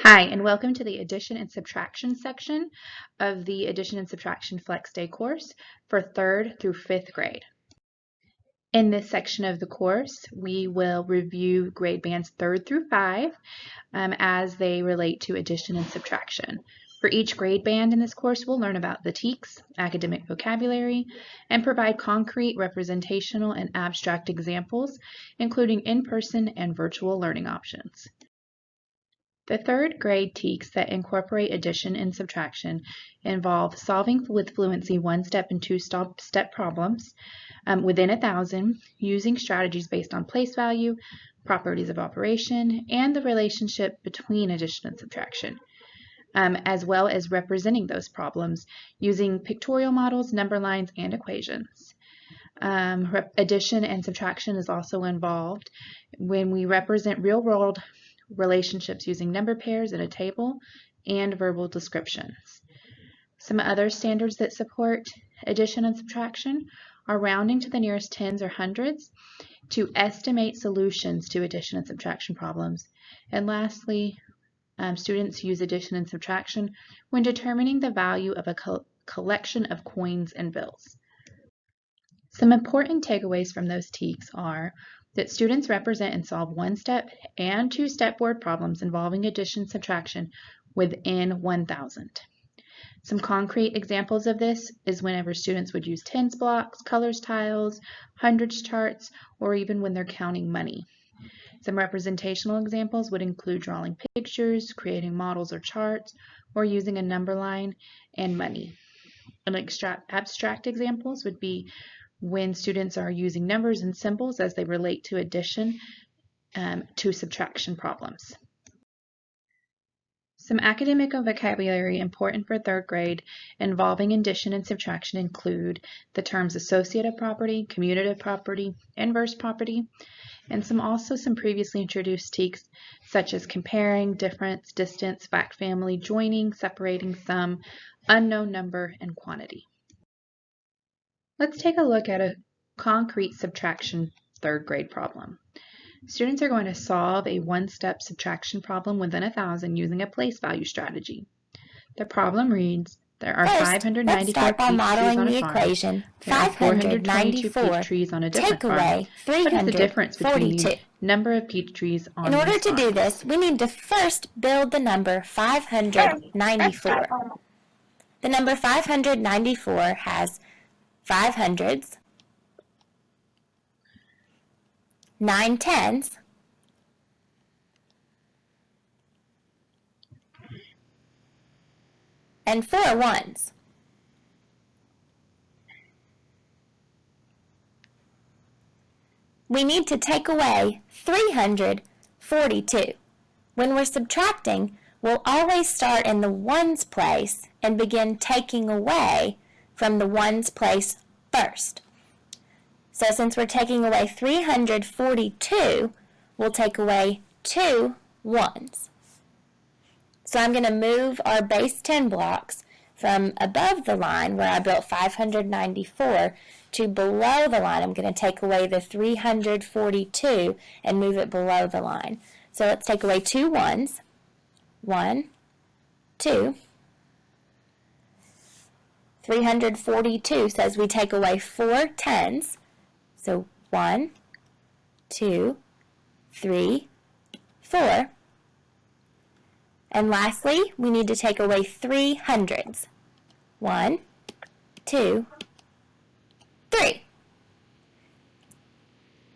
Hi, and welcome to the Addition and Subtraction section of the Addition and Subtraction Flex Day course for 3rd through 5th grade. In this section of the course, we will review grade bands 3rd through 5 as they relate to addition and subtraction. For each grade band in this course, we'll learn about the TEKS, academic vocabulary, and provide concrete, representational, and abstract examples, including in-person and virtual learning options. The 3rd grade TEKS that incorporate addition and subtraction involve solving with fluency one-step and two-step problems within 1,000 using strategies based on place value, properties of operation, and the relationship between addition and subtraction, as well as representing those problems using pictorial models, number lines, and equations. Addition and subtraction is also involved when we represent real-world relationships using number pairs in a table and verbal descriptions. Some other standards that support addition and subtraction are rounding to the nearest tens or hundreds to estimate solutions to addition and subtraction problems. And lastly, students use addition and subtraction when determining the value of a collection of coins and bills. Some important takeaways from those TEKS are that students represent and solve one-step and two-step word problems involving addition and subtraction within 1,000. Some concrete examples of this is whenever students would use tens blocks, colors tiles, hundreds charts, or even when they're counting money. Some representational examples would include drawing pictures, creating models or charts, or using a number line and money. And abstract examples would be when students are using numbers and symbols as they relate to addition to subtraction problems. Some academic vocabulary important for 3rd grade involving addition and subtraction include the terms associative property, commutative property, inverse property, and some previously introduced TEKS such as comparing, difference, distance, fact family, joining, separating, sum, unknown number, and quantity. Let's take a look at a concrete subtraction 3rd grade problem. Students are going to solve a one-step subtraction problem within 1,000 using a place value strategy. The problem reads, there are 594 peach trees on a farm. There are 422 peach trees on a different farm. What is the difference between the number of peach trees on these farms? In order to do this, we need to first build the number 594. The number 594 has 5 hundreds, 9 tens, and 4 ones. We need to take away 342. When we're subtracting, we'll always start in the ones place and begin taking away from the ones place first. So since we're taking away 342, we'll take away 2 ones. So I'm going to move our base 10 blocks from above the line where I built 594 to below the line. I'm going to take away the 342 and move it below the line. So let's take away 2 ones. 1, 2. 342 says we take away 4 tens. So 1, 2, 3, 4. And lastly, we need to take away 3 hundreds. 1, 2, 3.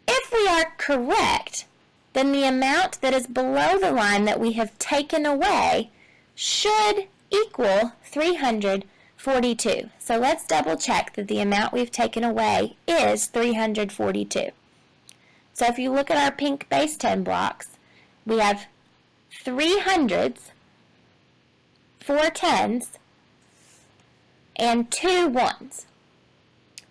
If we are correct, then the amount that is below the line that we have taken away should equal 342. So let's double check that the amount we've taken away is 342. So if you look at our pink base 10 blocks, we have 3 hundreds, 4 tens, and 2 ones.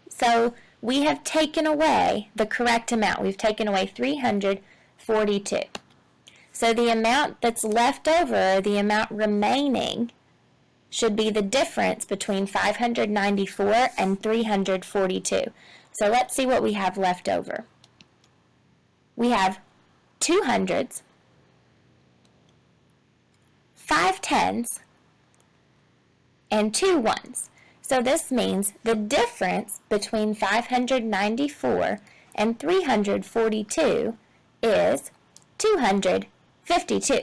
So we have taken away the correct amount. We've taken away 342. So the amount that's left over, the amount remaining, should be the difference between 594 and 342. So let's see what we have left over. We have 2 hundreds, 5 tens and 2 ones. So this means the difference between 594 and 342 is 252.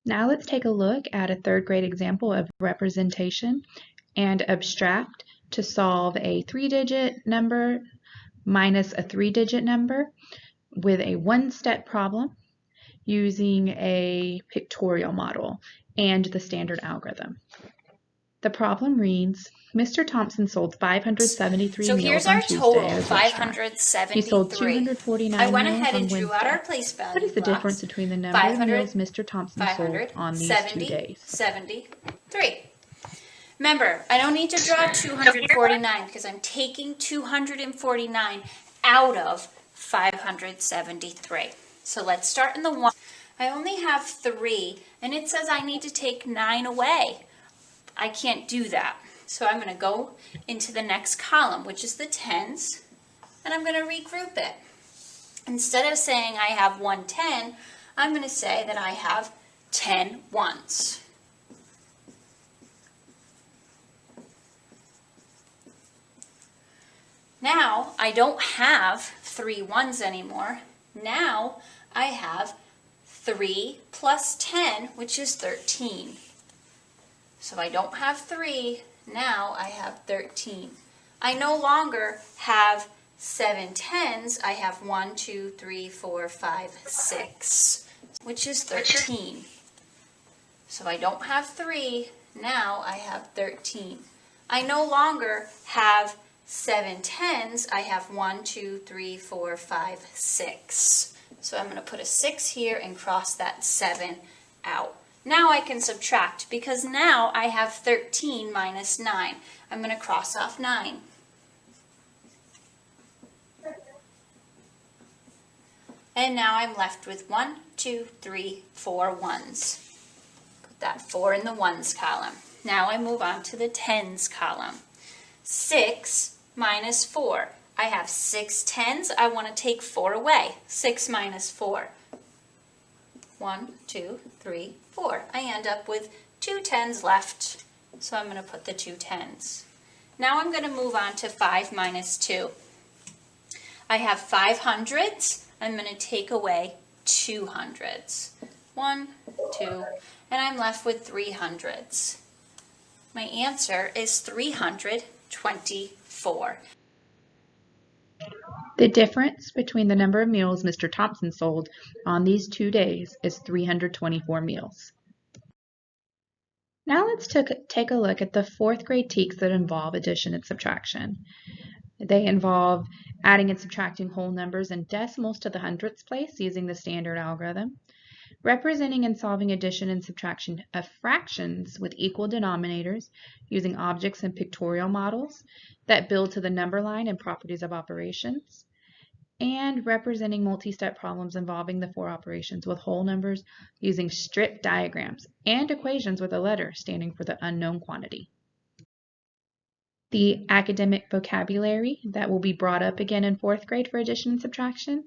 Now let's take a look at a third grade example of representation and abstract to solve a 3-digit number minus a 3-digit number with a one-step problem using a pictorial model and the standard algorithm. The problem reads, Mr. Thompson sold 573 So meals here's on our Tuesday total, at his restaurant. 573. He sold 249 I went meals ahead on and drew out Wednesday. our place value What is the blocks. difference between the number of meals Mr. Thompson sold on these 2 days? 73. Remember, I don't need to draw 249 because I'm taking 249 out of 573. So let's start in the one. I only have 3, and it says I need to take 9 away. I can't do that. So I'm going to go into the next column, which is the tens, and I'm going to regroup it. Instead of saying I have 1 10, I'm going to say that I have 10 ones. Now I don't have 3 ones anymore. Now I have 3 plus 10, which is 13. So I don't have 3, now I have 13. I no longer have 7 tens, I have 1, 2, 3, 4, 5, 6, which is 13. So I don't have 3, now I have 13. I no longer have 7 tens, I have 1, 2, 3, 4, 5, 6. So I'm going to put a 6 here and cross that 7 out. Now I can subtract because now I have 13 minus 9. I'm going to cross off 9. And now I'm left with 1, 2, 3, 4 ones. Put that 4 in the ones column. Now I move on to the tens column. 6 minus 4. I have 6 tens. I want to take 4 away. 6 minus 4. 1, 2, 3, 4. I end up with 2 tens left, so I'm going to put the 2 tens. Now I'm going to move on to 5 minus 2. I have 5 hundreds. I'm going to take away 2 hundreds. 1, 2, and I'm left with 3 hundreds. My answer is 324. The difference between the number of meals Mr. Thompson sold on these 2 days is 324 meals. Now let's take a look at the 4th grade TEKS that involve addition and subtraction. They involve adding and subtracting whole numbers and decimals to the hundredths place using the standard algorithm, representing and solving addition and subtraction of fractions with equal denominators using objects and pictorial models that build to the number line and properties of operations, and representing multi-step problems involving the 4 operations with whole numbers using strip diagrams and equations with a letter standing for the unknown quantity. The academic vocabulary that will be brought up again in 4th grade for addition and subtraction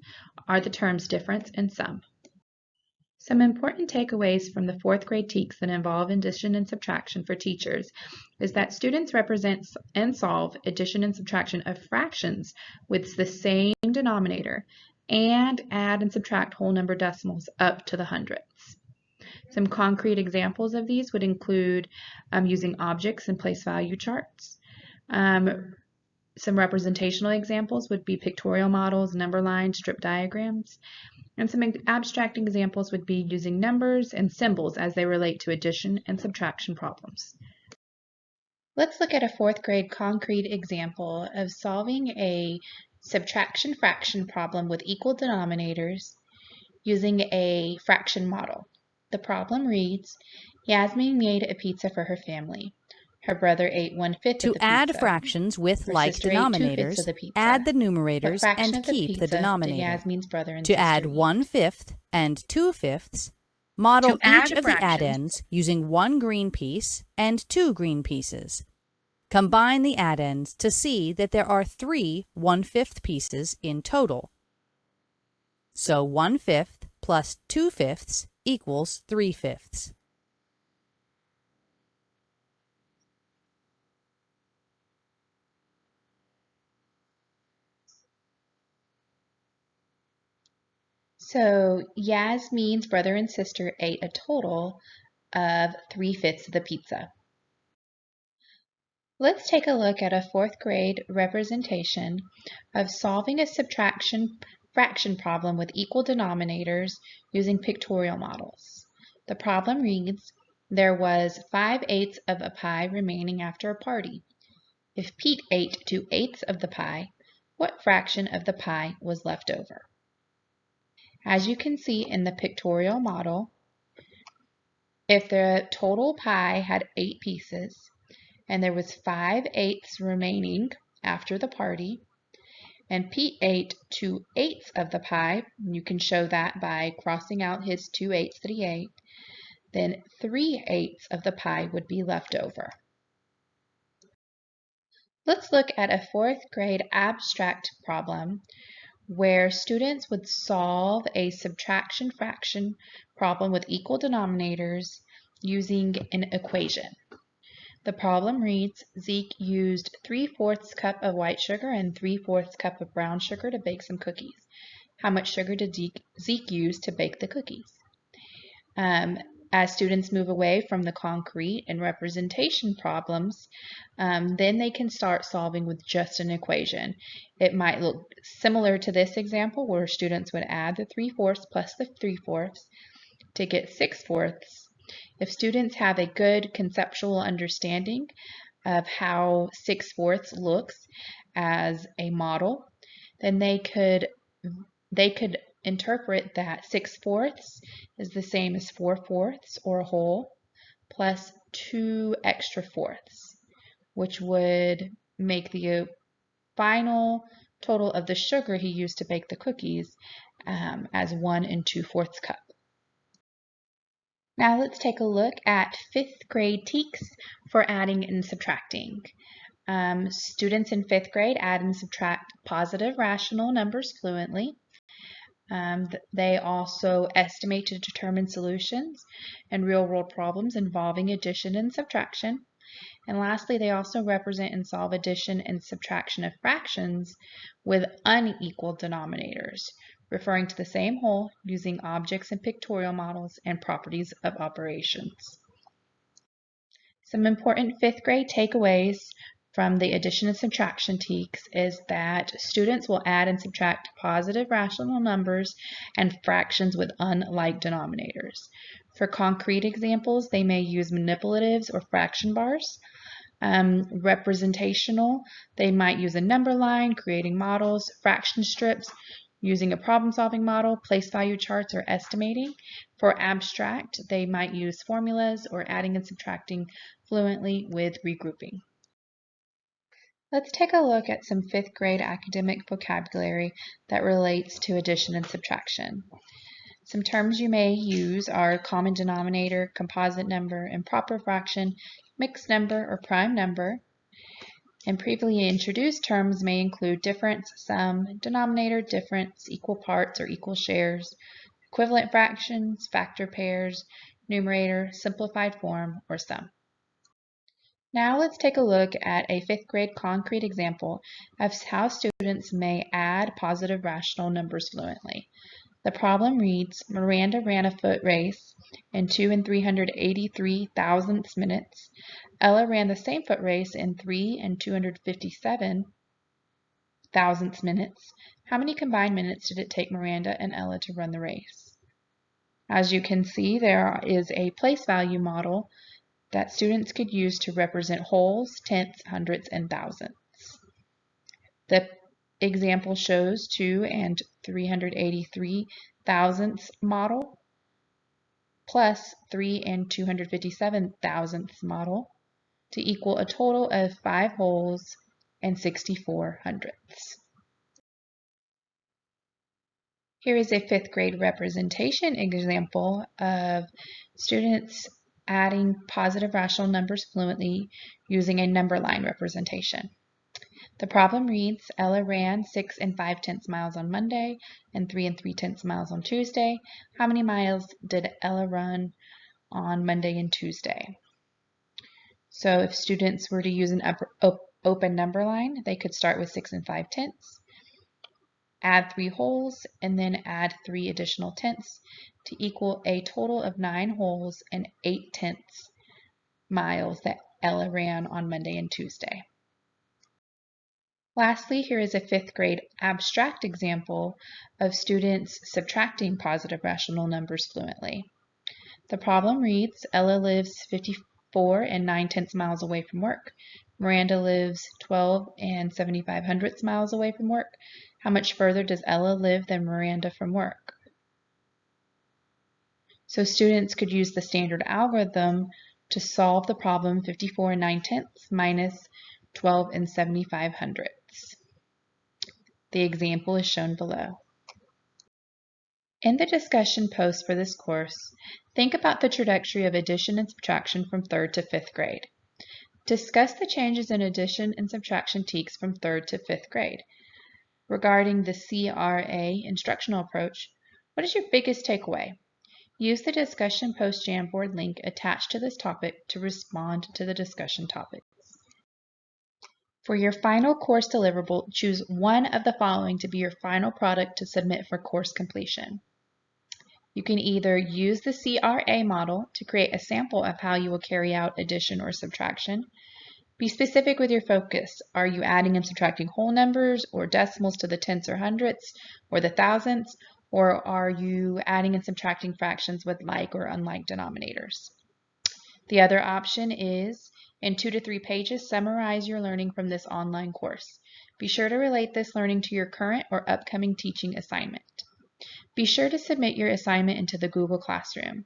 are the terms difference and sum. Some important takeaways from the 4th grade TEKS that involve addition and subtraction for teachers is that students represent and solve addition and subtraction of fractions with the same denominator and add and subtract whole number decimals up to the hundredths. Some concrete examples of these would include using objects and place value charts. Some representational examples would be pictorial models, number lines, strip diagrams. And some abstract examples would be using numbers and symbols as they relate to addition and subtraction problems. Let's look at a 4th grade concrete example of solving a subtraction fraction problem with equal denominators using a fraction model. The problem reads, Yasmin made a pizza for her family. Her brother ate 1/5 of the pizza. To add fractions with Her like sister ate 2/5 denominators, of the pizza. add the What numerators fraction and of the keep the pizza did denominator. Yasmin's brother and To sister add eat? 1/5 and 2/5, Model To add each of the fractions. addends using one green piece and two green pieces. Combine the addends to see that there are 3 1/5 pieces in total. So 1/5 plus 2/5 equals 3/5. So Yasmin's brother and sister ate a total of 3/5 of the pizza. Let's take a look at a 4th grade representation of solving a subtraction fraction problem with equal denominators using pictorial models. The problem reads, there was 5/8 of a pie remaining after a party. If Pete ate 2/8 of the pie, what fraction of the pie was left over? As you can see in the pictorial model, if the total pie had 8 pieces and there was 5/8 remaining after the party, and Pete ate 2/8 of the pie, you can show that by crossing out his 2/8 that he ate, then 3/8 of the pie would be left over. Let's look at a 4th grade abstract problem where students would solve a subtraction fraction problem with equal denominators using an equation. The problem reads, Zeke used 3/4 cup of white sugar and 3/4 cup of brown sugar to bake some cookies. How much sugar did Zeke use to bake the cookies? As students move away from the concrete and representation problems, then they can start solving with just an equation. It might look similar to this example where students would add the 3/4 plus the 3/4 to get 6/4. If students have a good conceptual understanding of how 6/4 looks as a model, then they could interpret that 6/4 is the same as 4/4 or a whole plus 2 extra fourths, which would make the final total of the sugar he used to bake the cookies as 1 2/4 cup. Now let's take a look at 5th grade TEKS for adding and subtracting. Students in 5th grade add and subtract positive rational numbers fluently. They also estimate to determine solutions and real-world problems involving addition and subtraction. And lastly, they also represent and solve addition and subtraction of fractions with unequal denominators, referring to the same whole using objects and pictorial models and properties of operations. Some important 5th grade takeaways from the addition and subtraction TEKS is that students will add and subtract positive rational numbers and fractions with unlike denominators. For concrete examples, they may use manipulatives or fraction bars. Representational, they might use a number line, creating models, fraction strips, using a problem-solving model, place value charts, or estimating. For abstract, they might use formulas or adding and subtracting fluently with regrouping. Let's take a look at some 5th grade academic vocabulary that relates to addition and subtraction. Some terms you may use are common denominator, composite number, improper fraction, mixed number, or prime number. And previously introduced terms may include difference, sum, denominator, difference, equal parts or equal shares, equivalent fractions, factor pairs, numerator, simplified form, or sum. Now let's take a look at a 5th grade concrete example of how students may add positive rational numbers fluently. The problem reads, Miranda ran a foot race in 2 383 thousandths minutes. Ella ran the same foot race in 3 257 thousandths minutes. How many combined minutes did it take Miranda and Ella to run the race? As you can see, there is a place value model that students could use to represent wholes, tenths, hundredths, and thousandths. The example shows 2 383 thousandths model plus 3 257 thousandths model to equal a total of 5 wholes and 64 hundredths. Here is a fifth grade representation example of students adding positive rational numbers fluently using a number line representation. The problem reads, Ella ran 6 5/10 miles on Monday and 3 3/10 miles on Tuesday. How many miles did Ella run on Monday and Tuesday? So if students were to use an open number line, they could start with 6 5/10, add 3 wholes, and then add 3 additional tenths to equal a total of 9 wholes and 8/10 miles that Ella ran on Monday and Tuesday. Lastly, here is a fifth grade abstract example of students subtracting positive rational numbers fluently. The problem reads, Ella lives 54 9/10 miles away from work. Miranda lives 12 7/500 miles away from work. How much further does Ella live than Miranda from work? So students could use the standard algorithm to solve the problem 54 9/10 minus 12 7/500. The example is shown below. In the discussion post for this course, think about the trajectory of addition and subtraction from 3rd to 5th grade. Discuss the changes in addition and subtraction techniques from 3rd to 5th grade. Regarding the CRA instructional approach, what is your biggest takeaway? Use the discussion post Jamboard link attached to this topic to respond to the discussion topics. For your final course deliverable, choose one of the following to be your final product to submit for course completion. You can either use the CRA model to create a sample of how you will carry out addition or subtraction. Be specific with your focus. Are you adding and subtracting whole numbers or decimals to the tenths or hundredths or the thousandths, or are you adding and subtracting fractions with like or unlike denominators? The other option is, in 2 to 3 pages, summarize your learning from this online course. Be sure to relate this learning to your current or upcoming teaching assignment. Be sure to submit your assignment into the Google Classroom.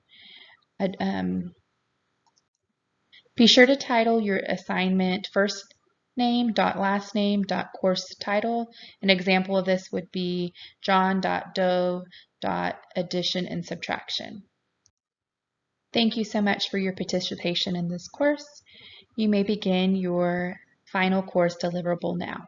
Be sure to title your assignment first name, last name, course title. An example of this would be John.Doe, addition and subtraction. Thank you so much for your participation in this course. You may begin your final course deliverable now.